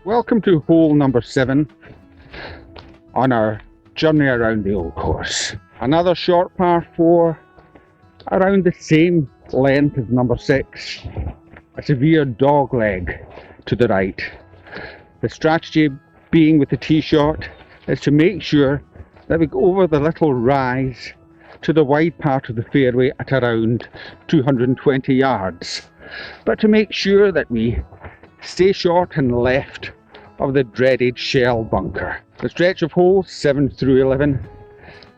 Welcome to hole number 7 on our journey around the old course. Another short par 4 around the same length as number 6. A severe dog leg to the right. The strategy being with the tee shot is to make sure that we go over the little rise to the wide part of the fairway at around 220 yards, but to make sure that we stay short and left of the dreaded shell bunker. The stretch of holes 7 through 11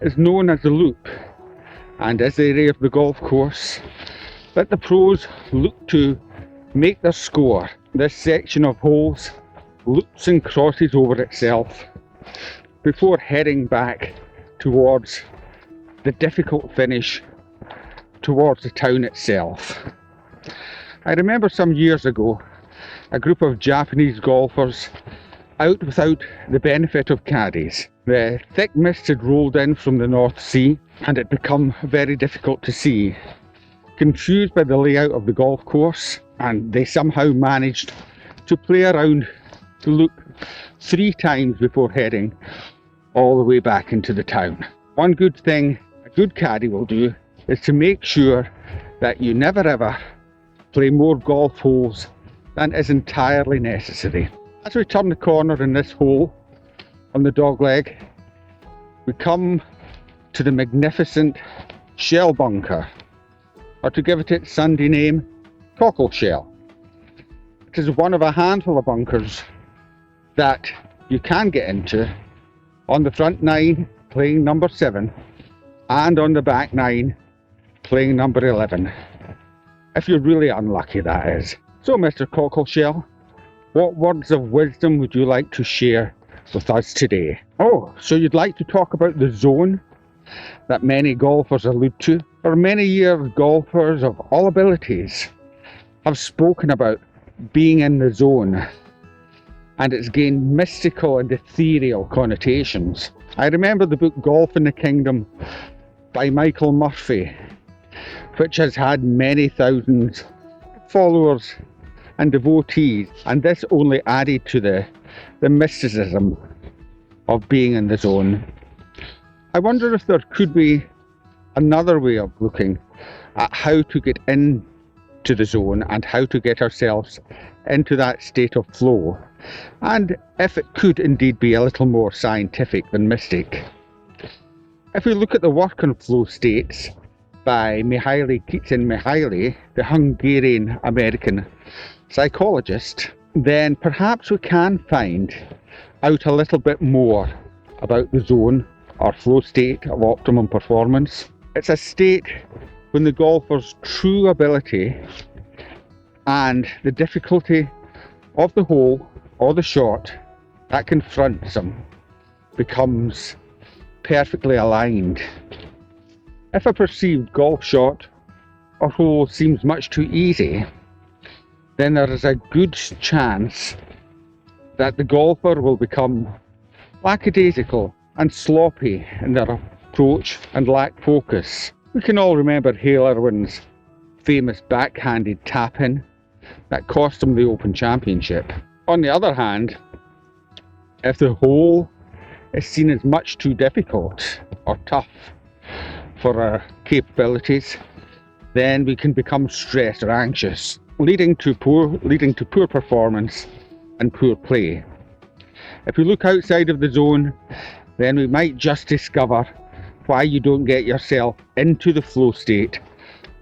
is known as the loop, and is the area of the golf course that the pros look to make their score. This section of holes loops and crosses over itself before heading back towards the difficult finish towards the town itself. I remember some years ago a group of Japanese golfers out without the benefit of caddies. The thick mist had rolled in from the North Sea and it had become very difficult to see. Confused by the layout of the golf course, and they somehow managed to play around the loop 3 times before heading all the way back into the town. One good thing a good caddy will do is to make sure that you never ever play more golf holes than is entirely necessary. As we turn the corner in this hole on the dogleg, we come to the magnificent shell bunker, or to give it its Sunday name, cockle shell. It is one of a handful of bunkers that you can get into on the front 9 playing number 7 and on the back 9 playing number 11. If you're really unlucky, that is. So Mr. Cockleshell, what words of wisdom would you like to share with us today? Oh, so you'd like to talk about the zone that many golfers allude to? For many years, golfers of all abilities have spoken about being in the zone, and it's gained mystical and ethereal connotations. I remember the book Golf in the Kingdom by Michael Murphy, which has had many thousands of followers and devotees, and this only added to the mysticism of being in the zone. I wonder if there could be another way of looking at how to get into the zone and how to get ourselves into that state of flow, and if it could indeed be a little more scientific than mystic. If we look at the work on flow states by Mihaly Csikszentmihalyi, the Hungarian-American psychologist, then perhaps we can find out a little bit more about the zone or flow state of optimum performance. It's a state when the golfer's true ability and the difficulty of the hole or the shot that confronts them becomes perfectly aligned. If a perceived golf shot or hole seems much too easy, then there is a good chance that the golfer will become lackadaisical and sloppy in their approach and lack focus. We can all remember Hale Irwin's famous backhanded tap-in that cost him the Open Championship. On the other hand, if the hole is seen as much too difficult or tough for our capabilities, then we can become stressed or anxious, leading to poor performance and poor play. If we look outside of the zone, then we might just discover why you don't get yourself into the flow state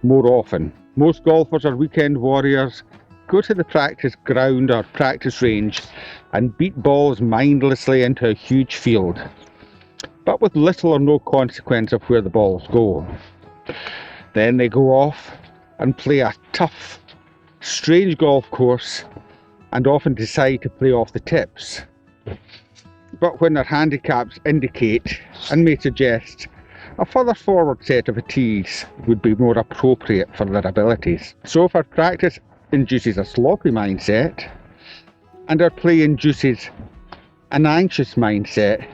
more often. Most golfers are weekend warriors, go to the practice ground or practice range and beat balls mindlessly into a huge field, but with little or no consequence of where the balls go. Then they go off and play a tough, strange golf course and often decide to play off the tips. But when their handicaps indicate and may suggest a further forward set of tees would be more appropriate for their abilities. So if our practice induces a sloppy mindset and our play induces an anxious mindset,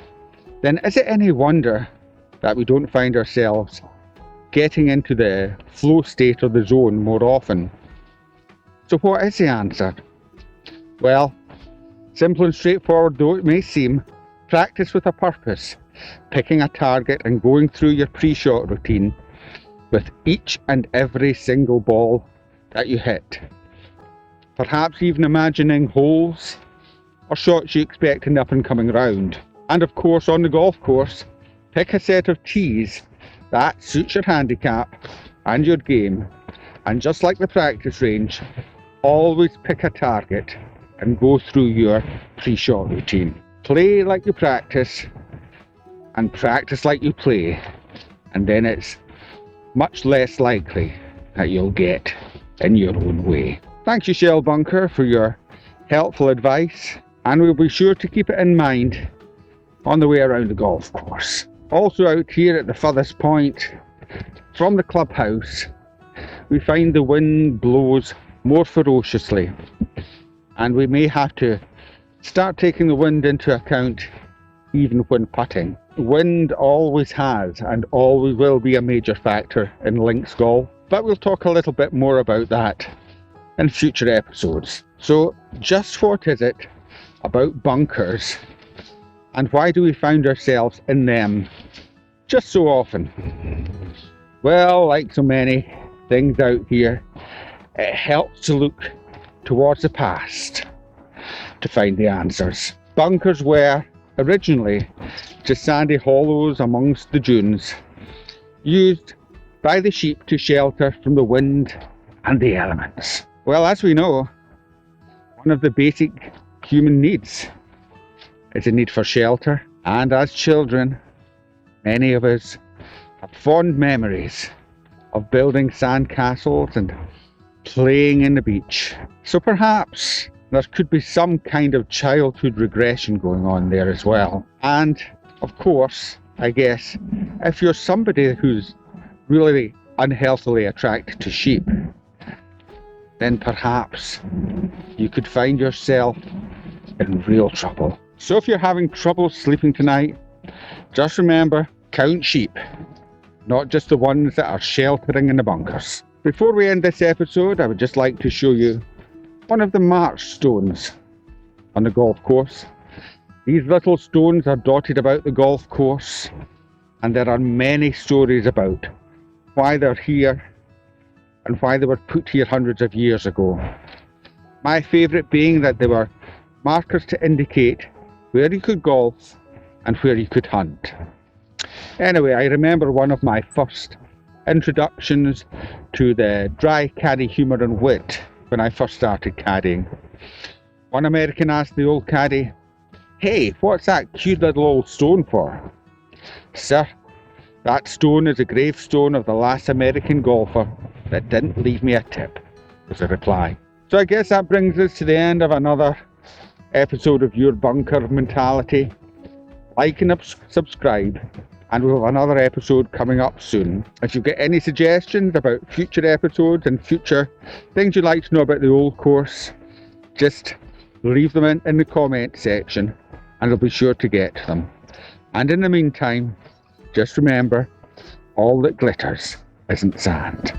then is it any wonder that we don't find ourselves getting into the flow state of the zone more often? So what is the answer? Well, Simple and straightforward though it may seem, practice with a purpose, picking a target and going through your pre-shot routine with each and every single ball that you hit. Perhaps even imagining holes or shots you expect in the up and coming round. And of course, on the golf course, pick a set of tees that suits your handicap and your game. And just like the practice range, always pick a target and go through your pre-shot routine. Play like you practice and practice like you play, and then it's much less likely that you'll get in your own way. Thank you, Shell Bunker, for your helpful advice, and we'll be sure to keep it in mind on the way around the golf course. Also out here at the furthest point from the clubhouse, we find the wind blows more ferociously, and we may have to start taking the wind into account even when putting. Wind always has and always will be a major factor in links golf, but we'll talk a little bit more about that in future episodes. So just what is it about bunkers, and why do we find ourselves in them just so often? Well, like so many things out here, it helps to look towards the past to find the answers. Bunkers were originally just sandy hollows amongst the dunes, used by the sheep to shelter from the wind and the elements. Well, as we know, one of the basic human needs is a need for shelter, and as children, many of us have fond memories of building sand castles and playing in the beach. So perhaps there could be some kind of childhood regression going on there as well. And of course, I guess, if you're somebody who's really unhealthily attracted to sheep, then perhaps you could find yourself in real trouble. So if you're having trouble sleeping tonight, just remember, count sheep, not just the ones that are sheltering in the bunkers. Before we end this episode, I would just like to show you one of the march stones on the golf course. These little stones are dotted about the golf course, and there are many stories about why they're here and why they were put here hundreds of years ago. My favourite being that they were markers to indicate where you could golf and where you could hunt. Anyway, I remember one of my first introductions to the dry caddy humour and wit when I first started caddying. One American asked the old caddy, "Hey, what's that cute little old stone for?" "Sir, that stone is a gravestone of the last American golfer that didn't leave me a tip," was the reply. So I guess that brings us to the end of another episode of Your Bunker Mentality. Like and subscribe, and we'll have another episode coming up soon. If you've got any suggestions about future episodes and future things you'd like to know about the old course, just leave them in the comment section and I'll be sure to get to them. And in the meantime, just remember, all that glitters isn't sand.